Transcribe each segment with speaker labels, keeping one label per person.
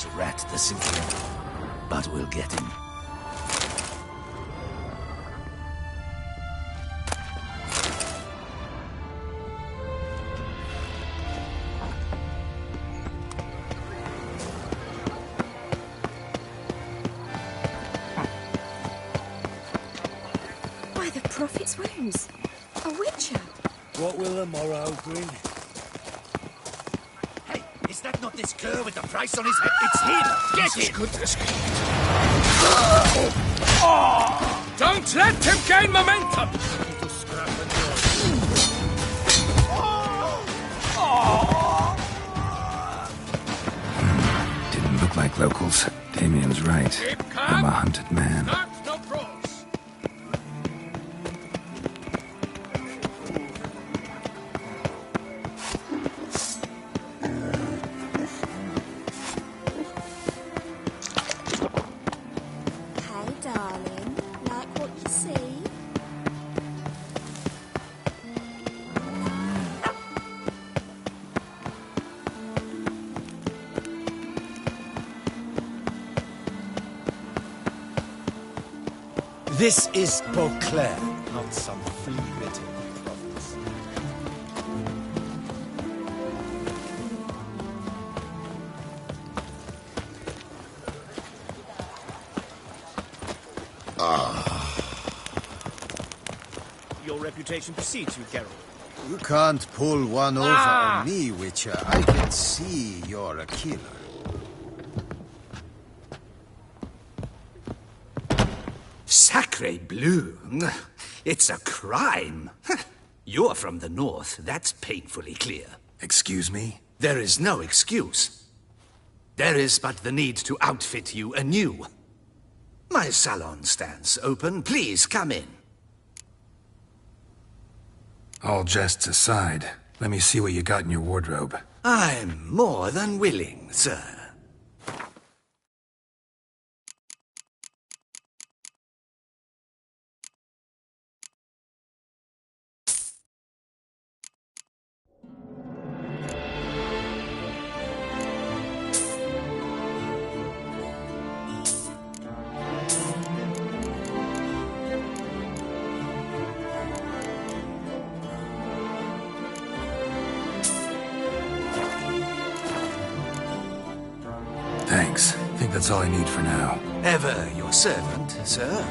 Speaker 1: This rat the Symphony. But we'll get him.
Speaker 2: By the prophet's wounds. A witcher.
Speaker 3: What will the morrow bring?
Speaker 1: Hey, is that not this cur with the price on his head? It's him! Get him!
Speaker 3: Goodness. Don't let him gain momentum!
Speaker 4: Didn't look like locals. Damien's right. I'm a hunted man.
Speaker 3: No pros.
Speaker 2: Hey, darling. Like what you see?
Speaker 1: This is Beauclair, not some flea-bitten province.
Speaker 5: Your reputation precedes you, Geralt.
Speaker 6: You can't pull one over on me, Witcher. I can see you're a killer.
Speaker 1: Sacre bleu! It's a crime! You're from the north, that's painfully clear.
Speaker 4: Excuse me?
Speaker 1: There is no excuse. There is but the need to outfit you anew. My salon stands open. Please come in.
Speaker 4: All jests aside, let me see what you got in your wardrobe.
Speaker 1: I'm more than willing, sir.
Speaker 4: Thanks. I think that's all I need for now.
Speaker 1: Ever your servant, sir.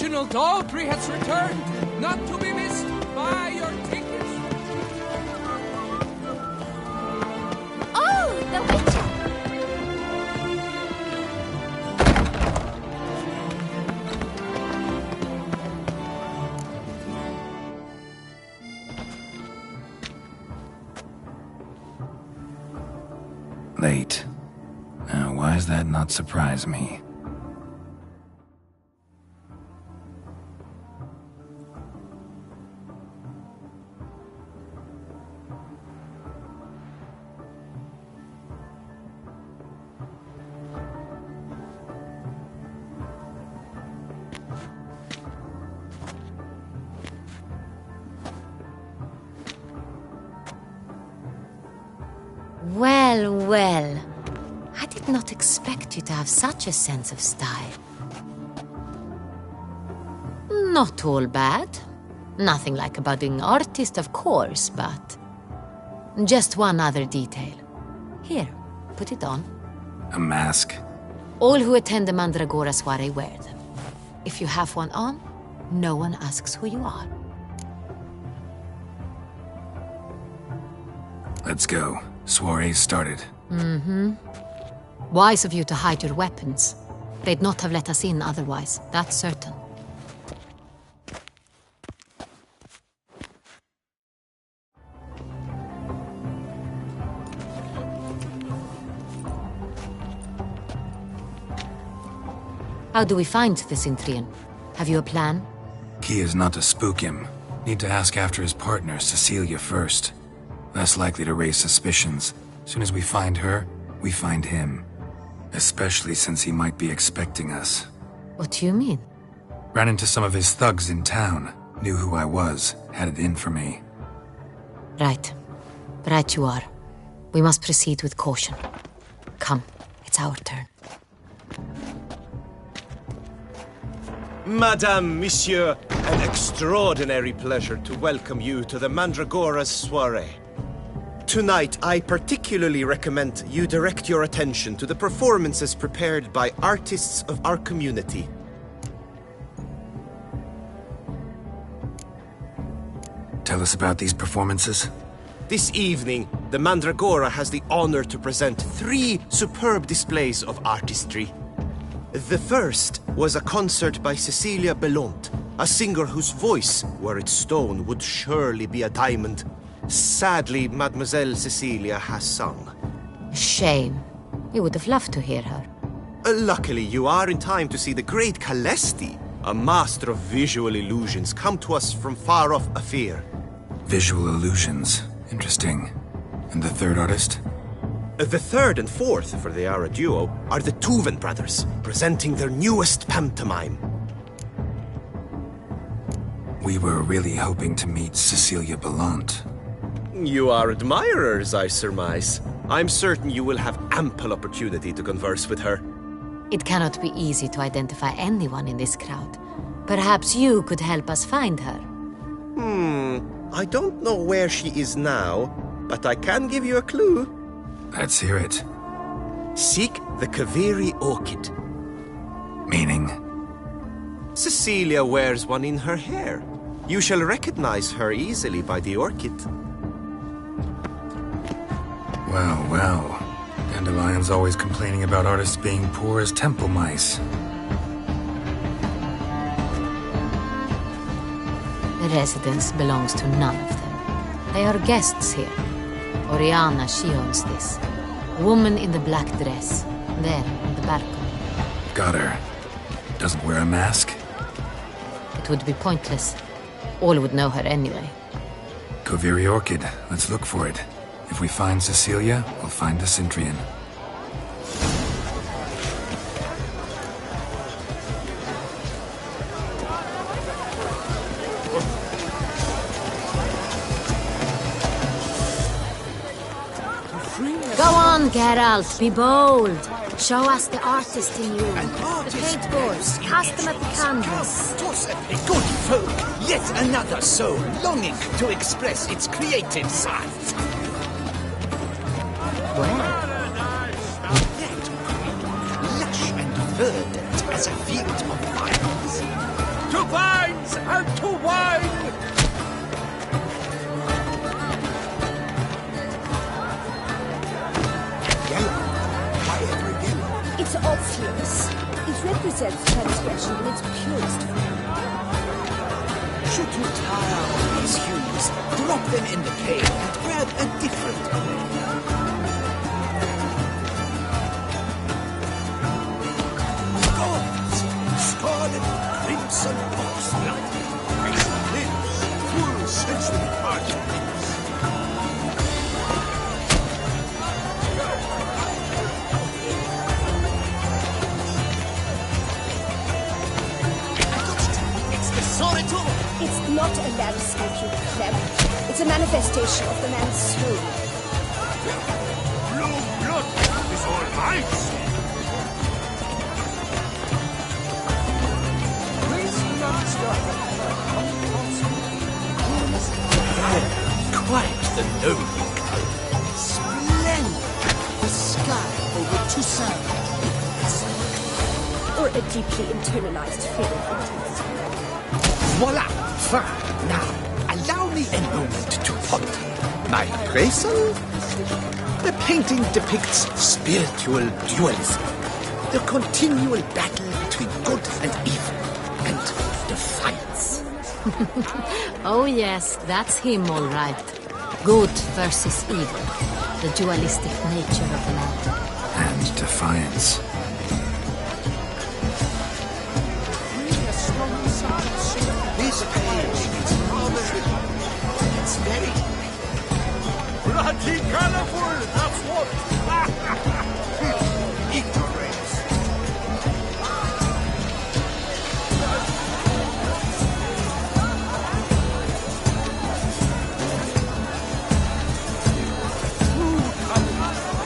Speaker 3: original Daltrey has returned, not to be missed. Buy your tickets.
Speaker 2: Oh, the Witcher!
Speaker 4: Late. Now, why does that not surprise me?
Speaker 7: Well, well. I did not expect you to have such a sense of style. Not all bad. Nothing like a budding artist, of course, but... just one other detail. Here, put it on.
Speaker 4: A mask?
Speaker 7: All who attend the Mandragora soiree wear them. If you have one on, no one asks who you are.
Speaker 4: Let's go. Soiree's started.
Speaker 7: Wise of you to hide your weapons. They'd not have let us in otherwise, that's certain. How do we find the Cintrian? Have you a plan?
Speaker 4: Key is not to spook him. Need to ask after his partner, Cecilia, first. Less likely to raise suspicions. Soon as we find her, we find him. Especially since he might be expecting us.
Speaker 7: What do you mean?
Speaker 4: Ran into some of his thugs in town. Knew who I was. Had it in for me.
Speaker 7: Right. Right you are. We must proceed with caution. Come, it's our turn.
Speaker 5: Madame, Monsieur, an extraordinary pleasure to welcome you to the Mandragora's soiree. Tonight, I particularly recommend you direct your attention to the performances prepared by artists of our community.
Speaker 4: Tell us about these performances.
Speaker 5: This evening, the Mandragora has the honor to present 3 superb displays of artistry. The first was a concert by Cecilia Belont, a singer whose voice, were it stone, would surely be a diamond. Sadly, Mademoiselle Cecilia has sung.
Speaker 7: Shame. We would have loved to hear her.
Speaker 5: Luckily, you are in time to see the great Calesti, a master of visual illusions, come to us from far off Afir.
Speaker 4: Visual illusions. Interesting. And the third artist?
Speaker 5: The third and fourth, for they are a duo, are the Tuven brothers, presenting their newest pantomime.
Speaker 4: We were really hoping to meet Cecilia Belont.
Speaker 5: You are admirers, I surmise. I'm certain you will have ample opportunity to converse with her.
Speaker 7: It cannot be easy to identify anyone in this crowd. Perhaps you could help us find her.
Speaker 5: I don't know where she is now, but I can give you a clue.
Speaker 4: Let's hear it.
Speaker 5: Seek the Kaveri orchid.
Speaker 4: Meaning?
Speaker 5: Cecilia wears one in her hair. You shall recognize her easily by the orchid.
Speaker 4: Well, well. Dandelion's always complaining about artists being poor as temple mice.
Speaker 7: The residence belongs to none of them. They are guests here. Oriana, she owns this. Woman in the black dress. There, on the balcony.
Speaker 4: Got her. Doesn't wear a mask?
Speaker 7: It would be pointless. All would know her anyway.
Speaker 4: Kaveri Orchid. Let's look for it. If we find Cecilia, we'll find the Cintrian.
Speaker 7: Go on, Geralt, be bold. Show us the artist in you. The paintballs, cast them at the canvas.
Speaker 1: Good folk, yet another soul longing to express its creative side.
Speaker 7: Well,
Speaker 1: Lush and verdant as a field of vines.
Speaker 3: To vines and to wine!
Speaker 6: Yellow. Why ever yellow?
Speaker 2: It's obvious. It represents transgression in its purest form.
Speaker 1: Should you tire of these hues, drop them in the cave and grab a different color. Gold, scarlet, crimson, foxglove. Lips, full sensual particles. It's the Sorito!
Speaker 2: It's not a landscape, you clever. It's a manifestation of the man's soul.
Speaker 3: Blue blood is all ice! Please not stop.
Speaker 1: Quite the noble color.
Speaker 6: Splendid. The sky over Toussaint.
Speaker 2: Or a deeply internalized feeling of intensity.
Speaker 1: Voila! Fine. Now, allow me a moment to ponder. My appraisal? The painting depicts spiritual dualism. The continual battle between good and evil. And defiance.
Speaker 7: Oh yes, that's him all right. Good versus evil. The dualistic nature of man.
Speaker 4: And defiance.
Speaker 1: This page is rather... It's very...
Speaker 3: Bloody colorful, that's what!
Speaker 1: ignorance.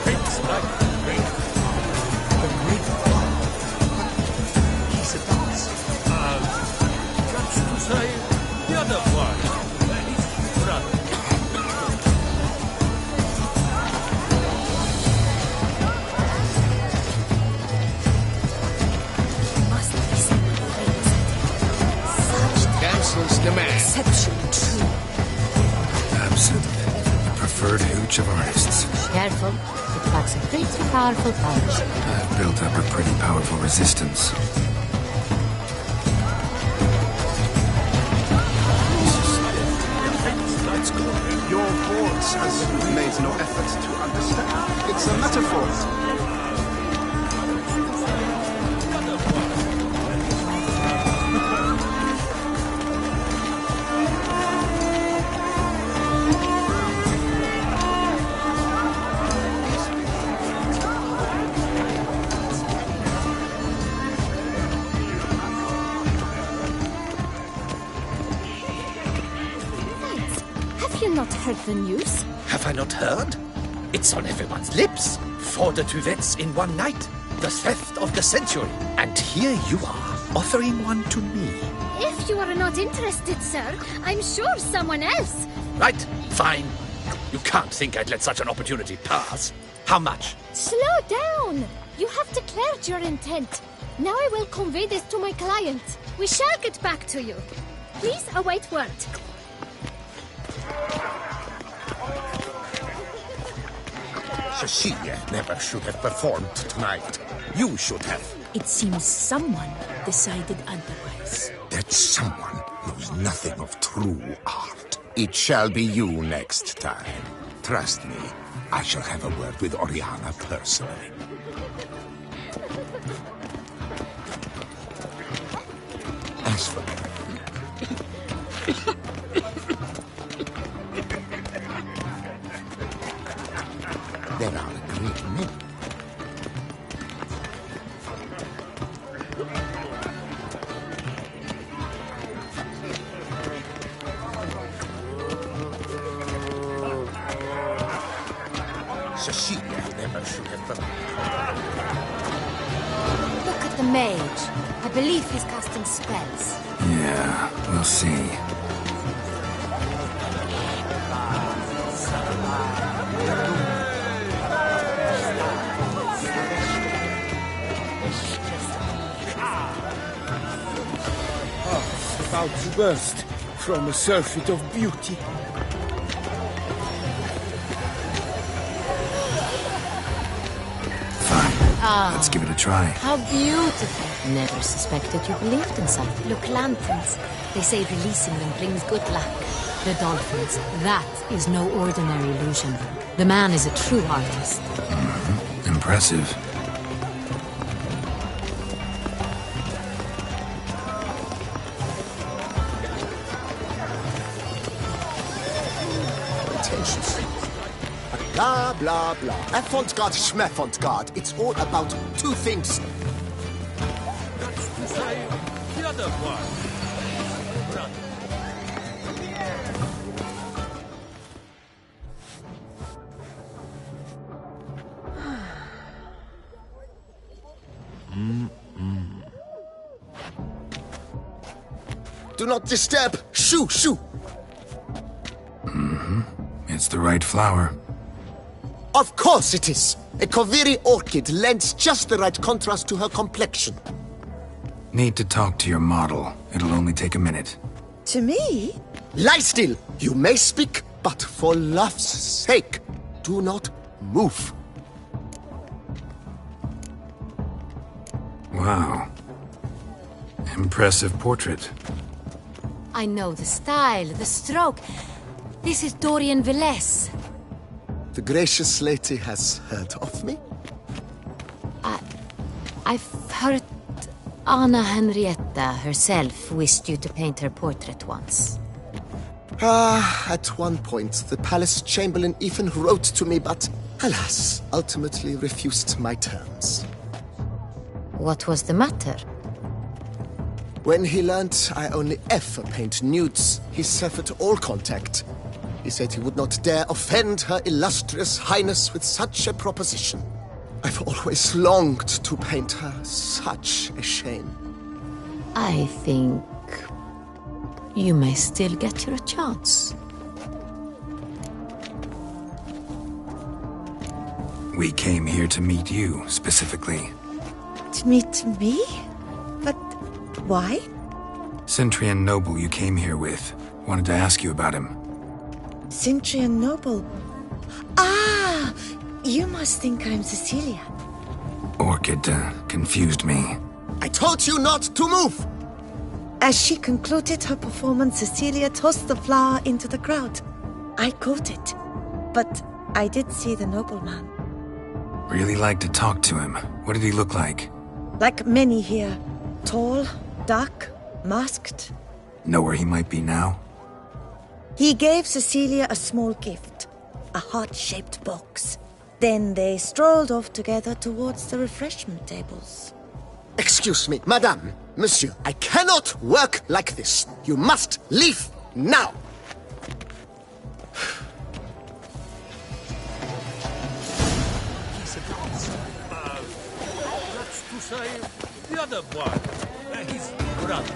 Speaker 3: It's like rain.
Speaker 1: The great God. He's a dance.
Speaker 3: That's to say, the other one. His brother.
Speaker 2: Must be some such
Speaker 1: Damsel's demand.
Speaker 2: exceptionally true.
Speaker 4: Absent. The preferred hooch of artists.
Speaker 7: Careful, it packs a pretty powerful punch.
Speaker 4: I've built up a pretty powerful resistance.
Speaker 6: Your voice has made no effort to understand. It's a metaphor.
Speaker 2: Have you not heard the news?
Speaker 1: Have I not heard? It's on everyone's lips. 4 de Tuvets in one night. The theft of the century. And here you are, offering one to me.
Speaker 8: If you are not interested, sir, I'm sure someone else.
Speaker 1: Right, fine. You can't think I'd let such an opportunity pass. How much?
Speaker 8: Slow down. You have declared your intent. Now I will convey this to my client. We shall get back to you. Please await word.
Speaker 6: Cecilia never should have performed tonight. You should have.
Speaker 2: It seems someone decided otherwise.
Speaker 6: That someone knows nothing of true art. It shall be you next time. Trust me, I shall have a word with Oriana personally. As for there are a great many. Cecilia never should have done.
Speaker 7: Look at the mage. I believe he's casting spells.
Speaker 4: Yeah, we'll see.
Speaker 3: about to burst from a surfeit of beauty.
Speaker 4: Fine. Let's give it a try.
Speaker 7: How beautiful. Never suspected you believed in something.
Speaker 8: Look, lanterns. They say releasing them brings good luck.
Speaker 7: The dolphins, that is no ordinary illusion. The man is a true artist.
Speaker 4: Impressive.
Speaker 5: Blah, blah, blah. Avant-garde, schmavant-garde. It's all about two things.
Speaker 3: That's to say, the other one.
Speaker 5: Do not disturb. Shoo, shoo.
Speaker 4: It's the right flower.
Speaker 5: Of course it is. A Koviri orchid lends just the right contrast to her complexion.
Speaker 4: Need to talk to your model. It'll only take a minute.
Speaker 2: To me?
Speaker 5: Lie still. You may speak, but for love's sake, do not move.
Speaker 4: Wow. Impressive portrait.
Speaker 7: I know the style, the stroke. This is Dorian Velez.
Speaker 5: The gracious lady has heard of me?
Speaker 7: I've heard Anna Henrietta herself wished you to paint her portrait once.
Speaker 5: At one point, the palace chamberlain even wrote to me, but alas, ultimately refused my terms.
Speaker 7: What was the matter?
Speaker 5: When he learnt I only ever paint nudes, he severed all contact. He said he would not dare offend her illustrious highness with such a proposition. I've always longed to paint her. Such a shame.
Speaker 7: I think you may still get your chance.
Speaker 4: We came here to meet you, specifically.
Speaker 2: To meet me? But why?
Speaker 4: Centrian noble you came here with. Wanted to ask you about him.
Speaker 2: Centrian noble. Ah! You must think I'm Cecilia.
Speaker 4: Orchid confused me.
Speaker 5: I told you not to move!
Speaker 2: As she concluded her performance, Cecilia tossed the flower into the crowd. I caught it. But I did see the nobleman.
Speaker 4: Really like to talk to him. What did he look like?
Speaker 2: Like many here. Tall, dark, masked.
Speaker 4: Know where he might be now?
Speaker 2: He gave Cecilia a small gift. A heart-shaped box. Then they strolled off together towards the refreshment tables.
Speaker 5: Excuse me, madame, monsieur, I cannot work like this. You must leave now.
Speaker 3: That's to say, the other one. His brother.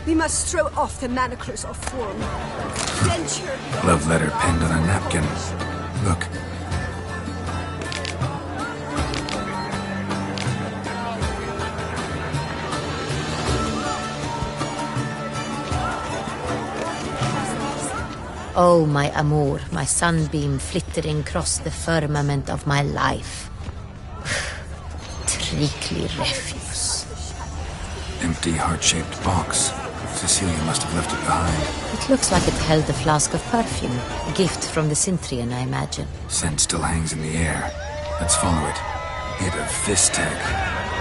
Speaker 2: We must throw off the manacles of form. Venture.
Speaker 4: Love letter penned on a napkin. Look.
Speaker 7: Oh, my amour, my sunbeam flittering across the firmament of my life. Treacly refuse.
Speaker 4: Empty heart-shaped box. Cecilia must have left it behind.
Speaker 7: It looks like it held a flask of perfume. A gift from the Cintrian, I imagine.
Speaker 4: Scent still hangs in the air. Let's follow it. Hit of Fistech.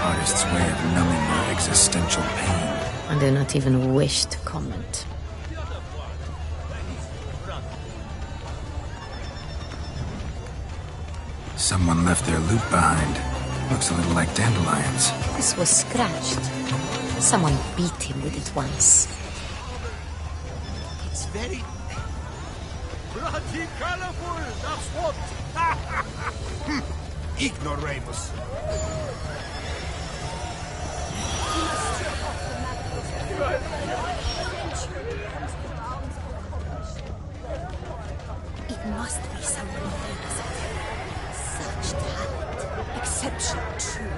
Speaker 4: Artist's way of numbing your existential pain.
Speaker 7: I do not even wish to comment.
Speaker 4: Someone left their loot behind. Looks a little like dandelions.
Speaker 7: This was scratched. Someone beat him with it once.
Speaker 5: It's very...
Speaker 3: Bloody colorful, that's what!
Speaker 6: ignoramus.
Speaker 8: It must be someone famous. Such talent. Exceptional, true.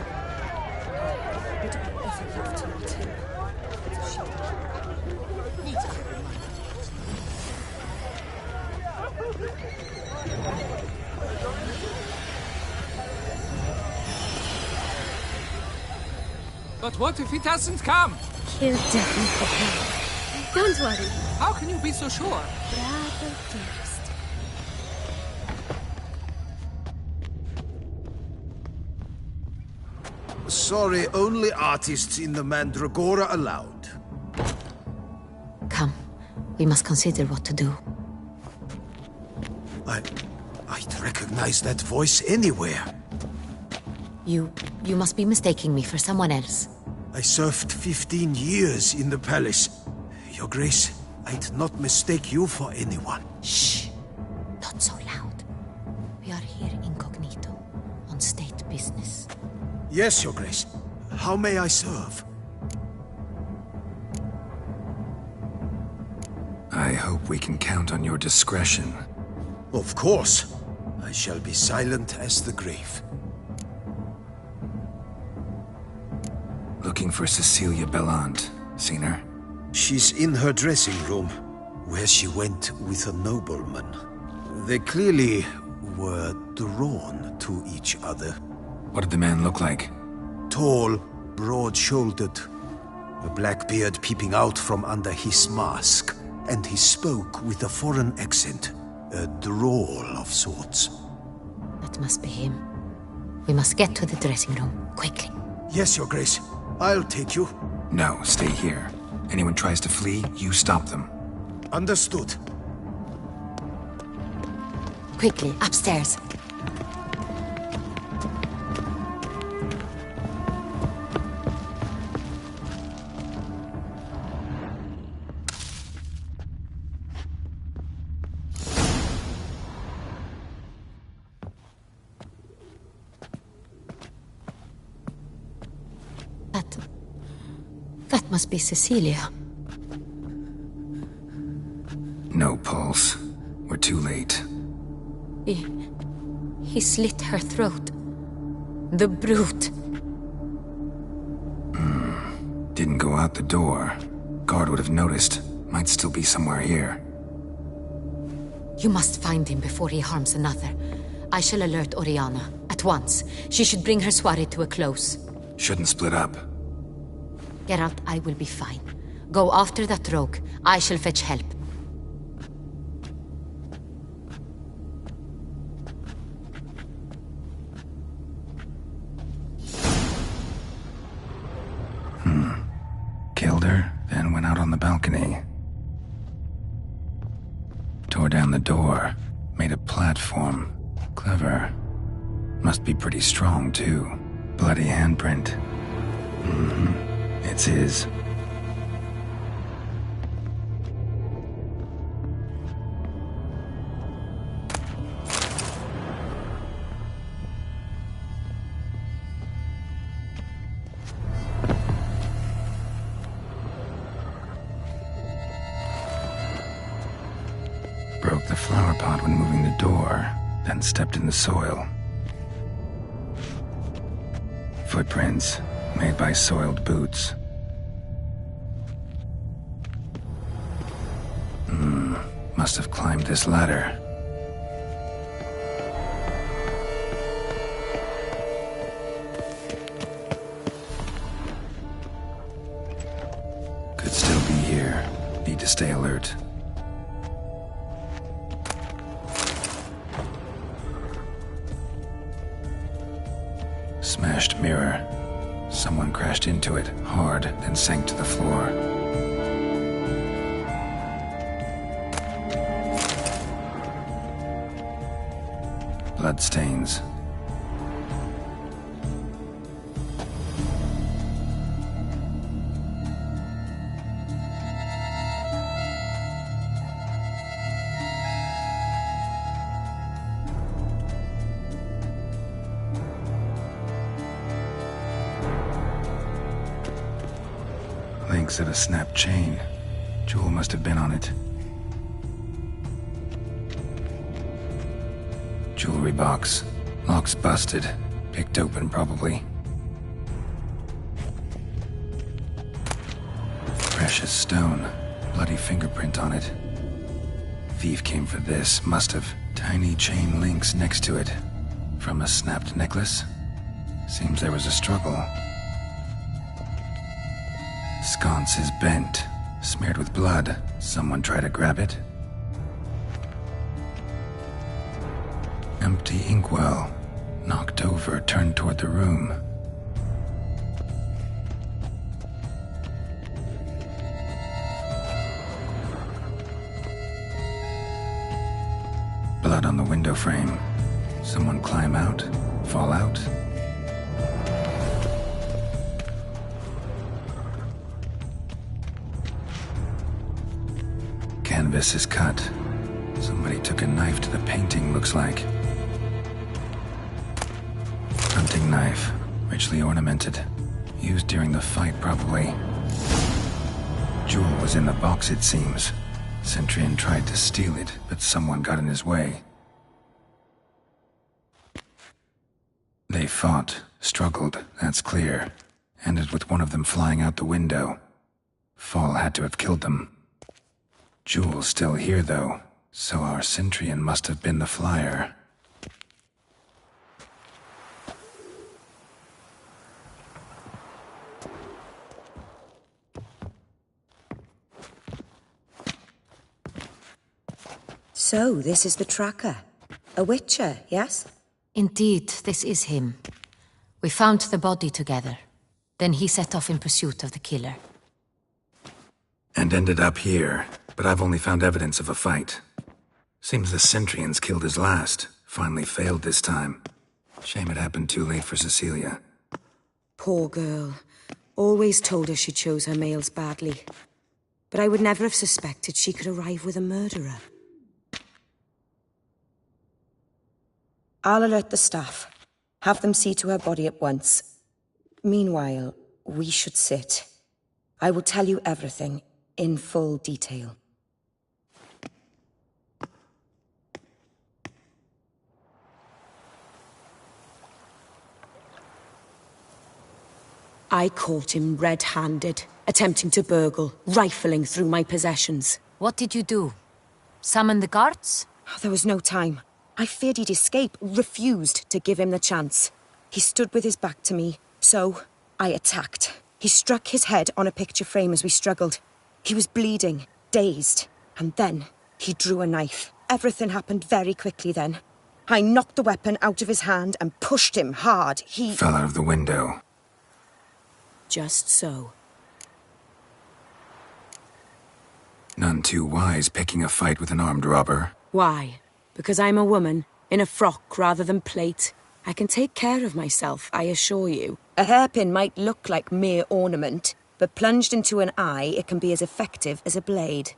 Speaker 8: Would I ever love to meet him? It's a shame. Need to keep in mind.
Speaker 3: But what if he doesn't come?
Speaker 8: He'll definitely come. Don't worry.
Speaker 3: How can you be so sure?
Speaker 8: Bravo, dearest.
Speaker 6: Sorry, only artists in the Mandragora allowed.
Speaker 7: Come. We must consider what to do.
Speaker 6: I'd recognize that voice anywhere.
Speaker 7: You must be mistaking me for someone else.
Speaker 6: I served 15 years in the palace. Your Grace, I'd not mistake you for anyone.
Speaker 7: Shh! Not so loud. We are here incognito, on state business.
Speaker 6: Yes, Your Grace. How may I serve?
Speaker 4: I hope we can count on your discretion.
Speaker 6: Of course. I shall be silent as the grave.
Speaker 4: Looking for Cecilia Bellant. Seen her?
Speaker 6: She's in her dressing room, where she went with a nobleman. They clearly were drawn to each other.
Speaker 4: What did the man look like?
Speaker 6: Tall, broad-shouldered, a black beard peeping out from under his mask, and he spoke with a foreign accent, a drawl of sorts.
Speaker 7: That must be him. We must get to the dressing room, quickly.
Speaker 6: Yes, Your Grace. I'll take you.
Speaker 4: No, stay here. Anyone tries to flee, you stop them.
Speaker 6: Understood.
Speaker 7: Quickly, upstairs. That must be Cecilia.
Speaker 4: No pulse. We're too late.
Speaker 7: He slit her throat. The brute.
Speaker 4: Didn't go out the door. Guard would have noticed. Might still be somewhere here.
Speaker 7: You must find him before he harms another. I shall alert Oriana. At once. She should bring her soirée to a close.
Speaker 4: Shouldn't split up.
Speaker 7: Geralt, I will be fine. Go after that rogue. I shall fetch help.
Speaker 4: Killed her, then went out on the balcony. Tore down the door. Made a platform. Clever. Must be pretty strong, too. Bloody handprint. It's his. Broke the flower pot when moving the door, then stepped in the soil. Footprints, made by soiled boots. Must have climbed this ladder. Could still be here. Need to stay alert. Smashed mirror. Someone crashed into it, hard, then sank to the floor. Bloodstains. looks of a snapped chain. Jewel must have been on it. Jewelry box. Lock's busted. Picked open, probably. Precious stone. Bloody fingerprint on it. Thief came for this, must have. Tiny chain links next to it. From a snapped necklace? Seems there was a struggle. Sconce is bent, smeared with blood. Someone try to grab it? Empty inkwell. Knocked over, turned toward the room. Blood on the window frame. Someone climb out? Fall out? Canvas is cut. Somebody took a knife to the painting, looks like. Hunting knife. Richly ornamented. Used during the fight, probably. Jewel was in the box, it seems. Centurion tried to steal it, but someone got in his way. They fought, struggled, that's clear. Ended with one of them flying out the window. Fall had to have killed them. Jewel's still here, though, so our Centurion must have been the flyer.
Speaker 2: So, this is the tracker. A witcher, yes?
Speaker 7: Indeed, this is him. We found the body together. Then he set off in pursuit of the killer.
Speaker 4: And ended up here, but I've only found evidence of a fight. Seems the Centurions killed his last. Finally failed this time. Shame it happened too late for Cecilia.
Speaker 8: Poor girl. Always told her she chose her males badly. But I would never have suspected she could arrive with a murderer.
Speaker 2: I'll alert the staff. Have them see to her body at once. Meanwhile, we should sit. I will tell you everything, in full detail.
Speaker 8: I caught him red-handed, attempting to burgle, rifling through my possessions.
Speaker 7: What did you do? Summon the guards?
Speaker 8: There was no time. I feared he'd escape, refused to give him the chance. He stood with his back to me, so I attacked. He struck his head on a picture frame as we struggled. He was bleeding, dazed, and then he drew a knife. Everything happened very quickly then. I knocked the weapon out of his hand and pushed him hard. He
Speaker 4: Fell out of the window.
Speaker 8: Just so.
Speaker 4: None too wise picking a fight with an armed robber.
Speaker 8: Why? Because I'm a woman, in a frock rather than plate. I can take care of myself, I assure you.
Speaker 2: A hairpin might look like mere ornament, but plunged into an eye, it can be as effective as a blade.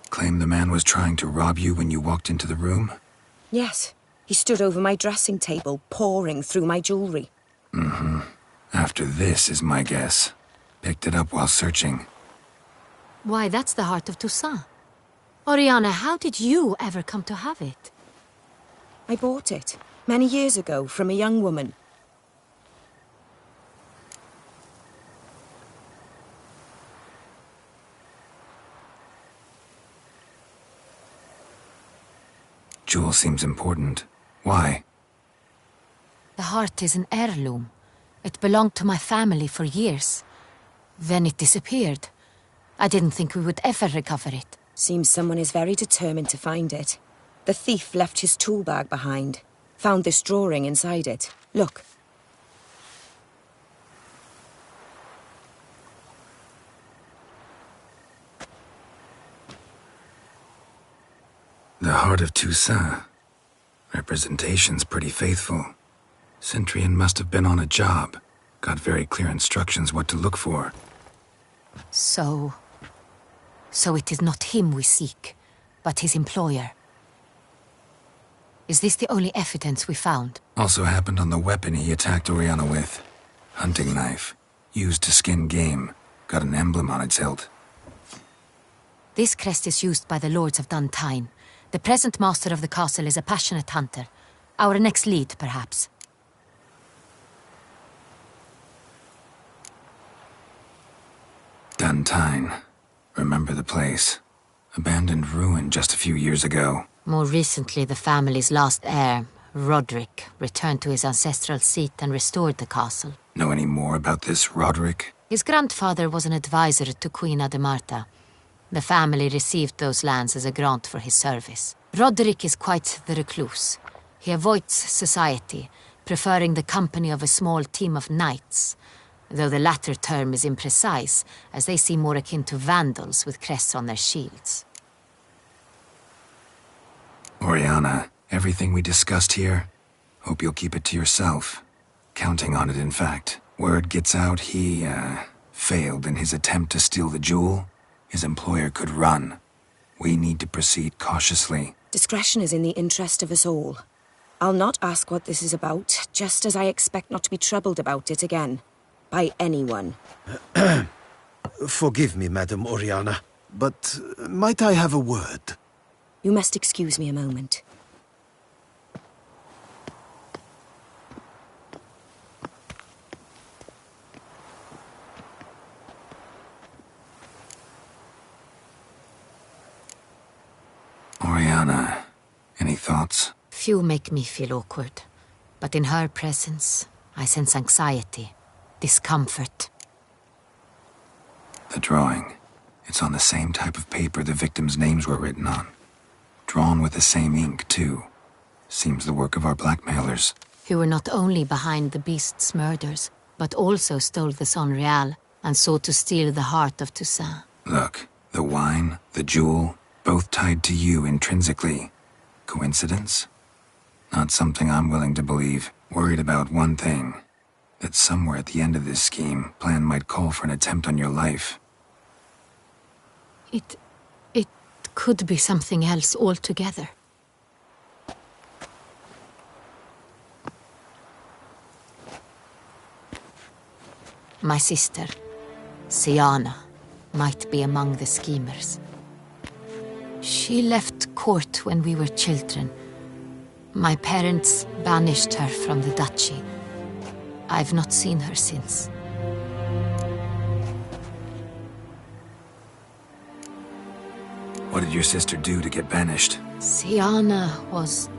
Speaker 4: Claim the man was trying to rob you when you walked into the room?
Speaker 2: Yes. He stood over my dressing table, pouring through my jewelry.
Speaker 4: Mm-hmm. After this is my guess. Picked it up while searching.
Speaker 7: Why, that's the heart of Toussaint. Oriana, how did you ever come to have it?
Speaker 2: I bought it, many years ago, from a young woman.
Speaker 4: Jewel seems important. Why?
Speaker 7: The heart is an heirloom. It belonged to my family for years. Then it disappeared. I didn't think we would ever recover it.
Speaker 2: Seems someone is very determined to find it. The thief left his tool bag behind. Found this drawing inside it. Look.
Speaker 4: The heart of Toussaint. Representation's pretty faithful. Centurion must have been on a job. Got very clear instructions what to look for.
Speaker 7: So it is not him we seek, but his employer. Is this the only evidence we found?
Speaker 4: Also happened on the weapon he attacked Oriana with. Hunting knife. Used to skin game. Got an emblem on its hilt.
Speaker 7: This crest is used by the Lords of Duntine. The present master of the castle is a passionate hunter. Our next lead, perhaps.
Speaker 4: Duntine. Remember the place. Abandoned ruin just a few years ago.
Speaker 7: More recently, the family's last heir, Roderick, returned to his ancestral seat and restored the castle.
Speaker 4: Know any more about this Roderick?
Speaker 7: His grandfather was an advisor to Queen Ademarta. The family received those lands as a grant for his service. Roderick is quite the recluse. He avoids society, preferring the company of a small team of knights, though the latter term is imprecise, as they seem more akin to vandals with crests on their shields.
Speaker 4: Oriana, everything we discussed here, hope you'll keep it to yourself. Counting on it, in fact. Word gets out he, failed in his attempt to steal the jewel. His employer could run. We need to proceed cautiously.
Speaker 8: Discretion is in the interest of us all. I'll not ask what this is about, just as I expect not to be troubled about it again. By anyone.
Speaker 6: Forgive me, Madam Oriana, but might I have a word?
Speaker 8: You must excuse me a moment.
Speaker 4: Oriana, any thoughts?
Speaker 7: Few make me feel awkward, but in her presence, I sense anxiety, discomfort.
Speaker 4: The drawing. It's on the same type of paper the victims' names were written on. Drawn with the same ink, too. Seems the work of our blackmailers.
Speaker 7: Who were not only behind the beast's murders, but also stole the Son Real and sought to steal the heart of Toussaint.
Speaker 4: Look, the wine, the jewel, both tied to you intrinsically. Coincidence? Not something I'm willing to believe. Worried about one thing. That somewhere at the end of this scheme, plan might call for an attempt on your life.
Speaker 7: It could be something else altogether. My sister, Siana, might be among the schemers. She left court when we were children. My parents banished her from the duchy. I've not seen her since.
Speaker 4: What did your sister do to get banished?
Speaker 7: Siana was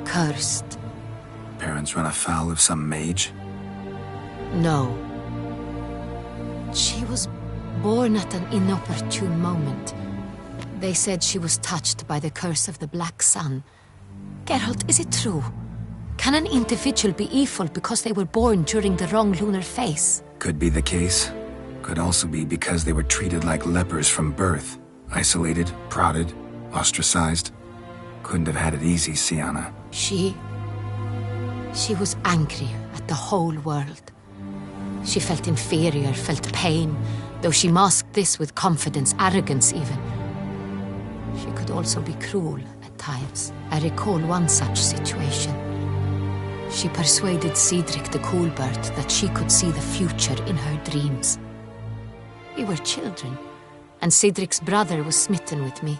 Speaker 7: cursed.
Speaker 4: Parents run afoul of some mage?
Speaker 7: No. She was born at an inopportune moment. They said she was touched by the curse of the Black Sun. Geralt, is it true? Can an individual be evil because they were born during the wrong lunar phase?
Speaker 4: Could be the case. Could also be because they were treated like lepers from birth. Isolated, prodded, ostracized. Couldn't have had it easy, Siana.
Speaker 7: She was angry at the whole world. She felt inferior, felt pain, though she masked this with confidence, arrogance even. She could also be cruel at times. I recall one such situation. She persuaded Cedric the Coolbird that she could see the future in her dreams. We were children, and Cedric's brother was smitten with me.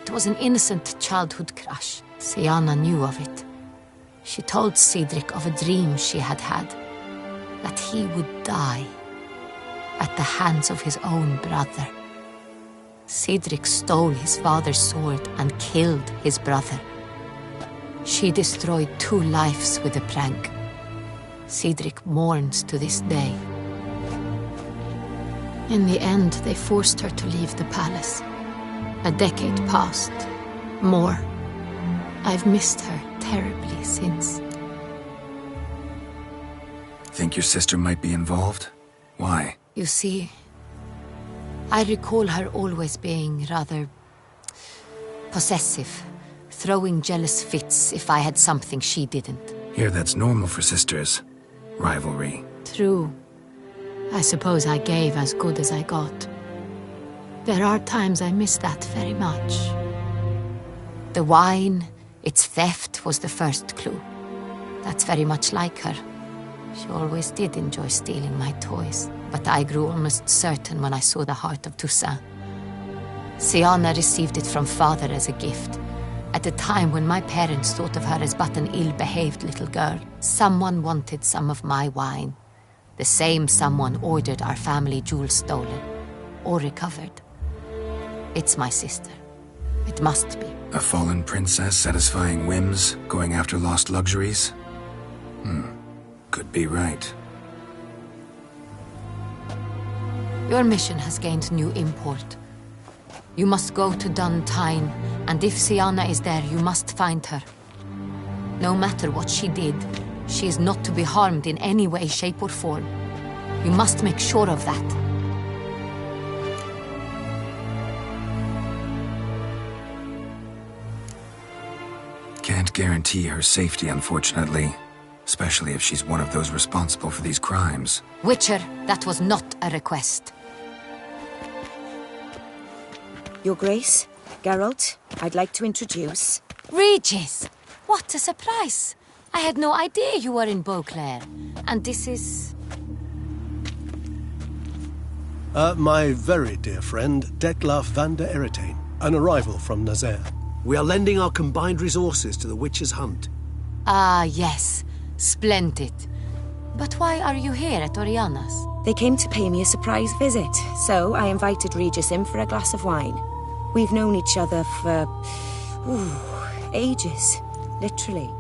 Speaker 7: It was an innocent childhood crush. Siana knew of it. She told Cedric of a dream she had had, that he would die at the hands of his own brother. Cedric stole his father's sword and killed his brother. She destroyed 2 lives with a prank. Cedric mourns to this day. In the end, they forced her to leave the palace. A decade passed. More. I've missed her terribly since.
Speaker 4: Think your sister might be involved? Why?
Speaker 7: You see, I recall her always being rather possessive, throwing jealous fits if I had something she didn't.
Speaker 4: Here, that's normal for sisters. Rivalry.
Speaker 7: True. I suppose I gave as good as I got. There are times I miss that very much. The wine, Its theft was the first clue. That's very much like her. She always did enjoy stealing my toys, but I grew almost certain when I saw the heart of Toussaint. Siana received it from father as a gift. At a time when my parents thought of her as but an ill-behaved little girl, someone wanted some of my wine. The same someone ordered our family jewels stolen, or recovered. It's my sister. It must be.
Speaker 4: A fallen princess satisfying whims, going after lost luxuries? Could be right.
Speaker 7: Your mission has gained new import. You must go to Duntine, and if Siana is there, you must find her. No matter what she did, she is not to be harmed in any way, shape, or form. You must make sure of that.
Speaker 4: Can't guarantee her safety, unfortunately. Especially if she's one of those responsible for these crimes.
Speaker 7: Witcher, that was not a request.
Speaker 2: Your Grace, Geralt, I'd like to introduce...
Speaker 7: Regis! What a surprise! I had no idea you were in Beauclair. And this is...
Speaker 9: My very dear friend, Detlaf van der Eretain, an arrival from Nazaire.
Speaker 10: We are lending our combined resources to the Witcher's hunt.
Speaker 7: Ah, yes. Splendid. But why are you here at Oriana's?
Speaker 2: They came to pay me a surprise visit, so I invited Regis in for a glass of wine. We've known each other for... ages. Literally.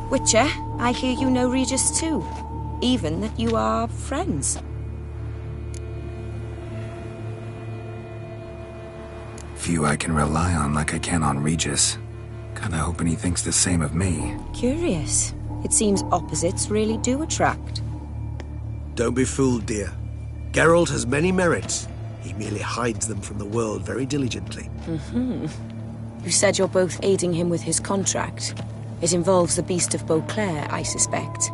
Speaker 2: Witcher, I hear you know Regis too. Even that you are friends.
Speaker 4: Few I can rely on like I can on Regis. Kinda hoping he thinks the same of me.
Speaker 2: Curious. It seems opposites really do attract.
Speaker 10: Don't be fooled, dear. Geralt has many merits. He merely hides them from the world very diligently.
Speaker 2: You said you're both aiding him with his contract. It involves the Beast of Beauclair, I suspect.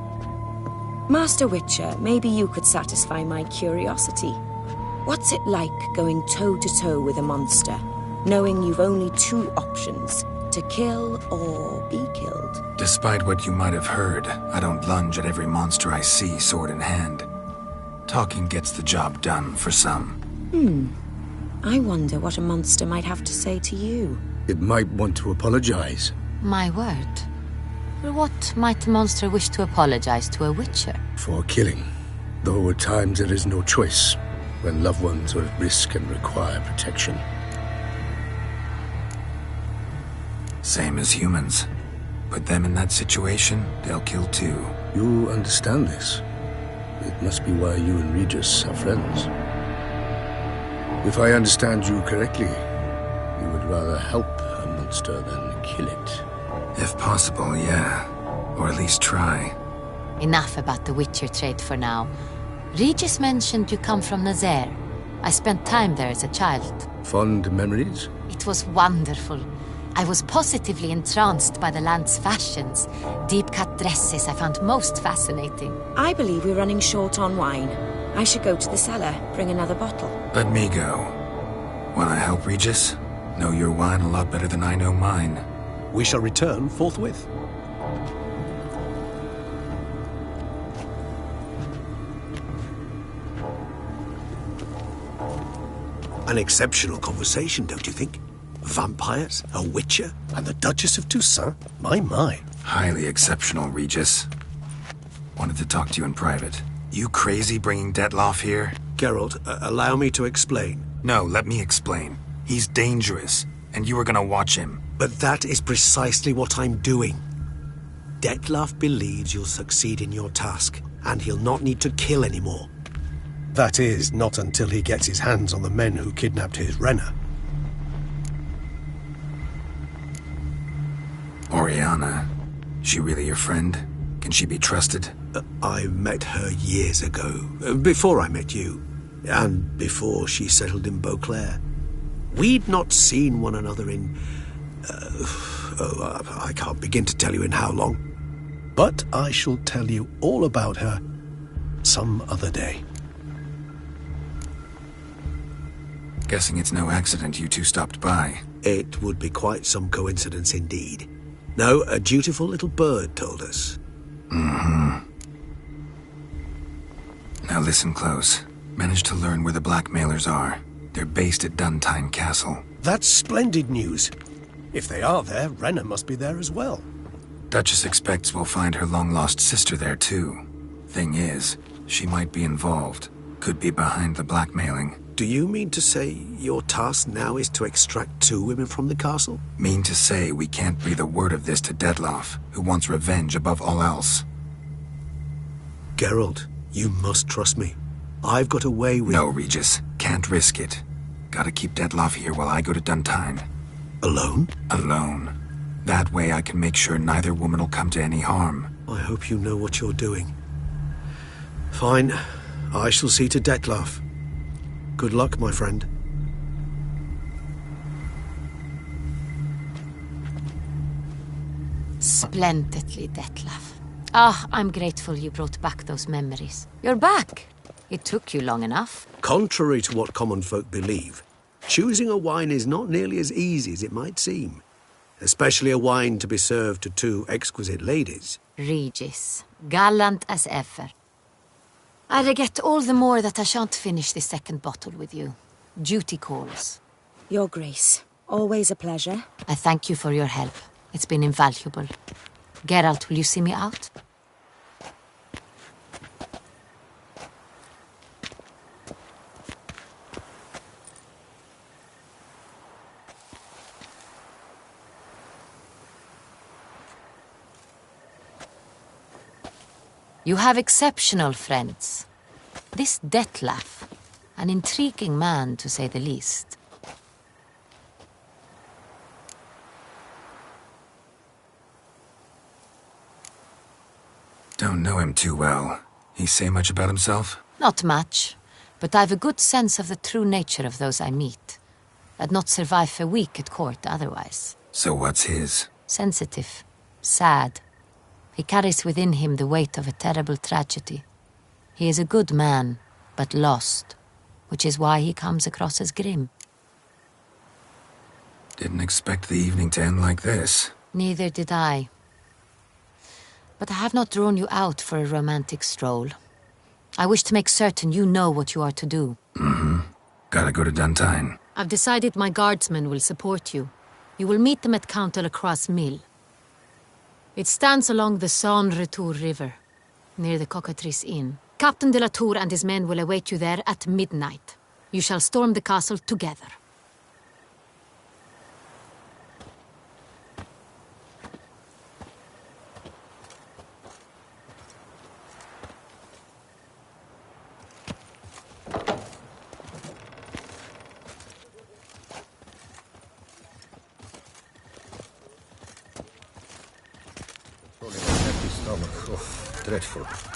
Speaker 2: Master Witcher, maybe you could satisfy my curiosity. What's it like going toe-to-toe with a monster, knowing you've only two options, to kill or be killed?
Speaker 4: Despite what you might have heard, I don't lunge at every monster I see sword in hand. Talking gets the job done for some.
Speaker 2: I wonder what a monster might have to say to you.
Speaker 11: It might want to apologize.
Speaker 7: My word. What might a monster wish to apologize to a Witcher?
Speaker 11: For killing. Though at times there is no choice, when loved ones are at risk and require protection.
Speaker 4: Same as humans. Put them in that situation, they'll kill too.
Speaker 11: You understand this. It must be why you and Regis are friends. If I understand you correctly, you would rather help a monster than kill it.
Speaker 4: If possible, yeah. Or at least try.
Speaker 7: Enough about the Witcher trade for now. Regis mentioned you come from Nazaire. I spent time there as a child.
Speaker 11: Fond memories?
Speaker 7: It was wonderful. I was positively entranced by the land's fashions. Deep-cut dresses I found most fascinating.
Speaker 2: I believe we're running short on wine. I should go to the cellar, bring another bottle.
Speaker 4: Let me go. Wanna help, Regis? Know your wine a lot better than I know mine.
Speaker 9: We shall return forthwith.
Speaker 10: An exceptional conversation, don't you think? Vampires, a witcher,
Speaker 9: And the Duchess of Toussaint? My.
Speaker 4: Highly exceptional, Regis. Wanted to talk to you in private. You crazy bringing Detlaf here?
Speaker 10: Geralt, allow me to explain.
Speaker 4: No, let me explain. He's dangerous, and you were gonna watch him.
Speaker 10: But that is precisely what I'm doing. Detlaf believes you'll succeed in your task, and he'll not need to kill anymore.
Speaker 9: That is, not until he gets his hands on the men who kidnapped his Renner.
Speaker 4: Oriana, she really your friend? Can she be trusted?
Speaker 10: I met her years ago, before I met you, and before she settled in Beauclair. We'd not seen one another in... I can't begin to tell you in how long.
Speaker 9: But I shall tell you all about her some other day.
Speaker 4: Guessing it's no accident you two stopped by.
Speaker 10: It would be quite some coincidence indeed. No, a dutiful little bird told us.
Speaker 4: Mm-hmm. Now listen close. Managed to learn where the blackmailers are. They're based at Duntine Castle.
Speaker 9: That's splendid news. If they are there, Renna must be there as well.
Speaker 4: Duchess expects we'll find her long-lost sister there, too. Thing is, she might be involved. Could be behind the blackmailing.
Speaker 10: Do you mean to say your task now is to extract 2 women from the castle?
Speaker 4: Mean to say we can't breathe a word of this to Dettlaff, who wants revenge above all else.
Speaker 10: Geralt, you must trust me. I've got a way with...
Speaker 4: No, Regis. Can't risk it. Gotta keep Dettlaff here while I go to Duntine.
Speaker 10: Alone?
Speaker 4: Alone. That way I can make sure neither woman will come to any harm.
Speaker 10: I hope you know what you're doing. Fine. I shall see to Dettlaff. Good luck, my friend.
Speaker 7: Splendidly, Dettlaff. Ah, I'm grateful you brought back those memories. You're back. It took you long enough.
Speaker 10: Contrary to what common folk believe, choosing a wine is not nearly as easy as it might seem. Especially a wine to be served to 2 exquisite ladies.
Speaker 7: Regis, gallant as ever. I regret all the more that I shan't finish the 2nd bottle with you. Duty calls.
Speaker 2: Your Grace, always a pleasure.
Speaker 7: I thank you for your help. It's been invaluable. Geralt, will you see me out? You have exceptional friends. This Dettlaff, an intriguing man to say the least.
Speaker 4: Don't know him too well. He say much about himself?
Speaker 7: Not much, but I've a good sense of the true nature of those I meet. I'd not survive a week at court otherwise.
Speaker 4: So what's his?
Speaker 7: Sensitive, sad. He carries within him the weight of a terrible tragedy. He is a good man, but lost, which is why he comes across as grim.
Speaker 4: Didn't expect the evening to end like this.
Speaker 7: Neither did I. But I have not drawn you out for a romantic stroll. I wish to make certain you know what you are to do.
Speaker 4: Mm-hmm. Gotta go to Duntine.
Speaker 7: I've decided my guardsmen will support you. You will meet them at Count Delacroix' mill. It stands along the Saône-Retour River, near the Cockatrice Inn. Captain de la Tour and his men will await you there at midnight. You shall storm the castle together.
Speaker 11: Stomach. Oh, dreadful.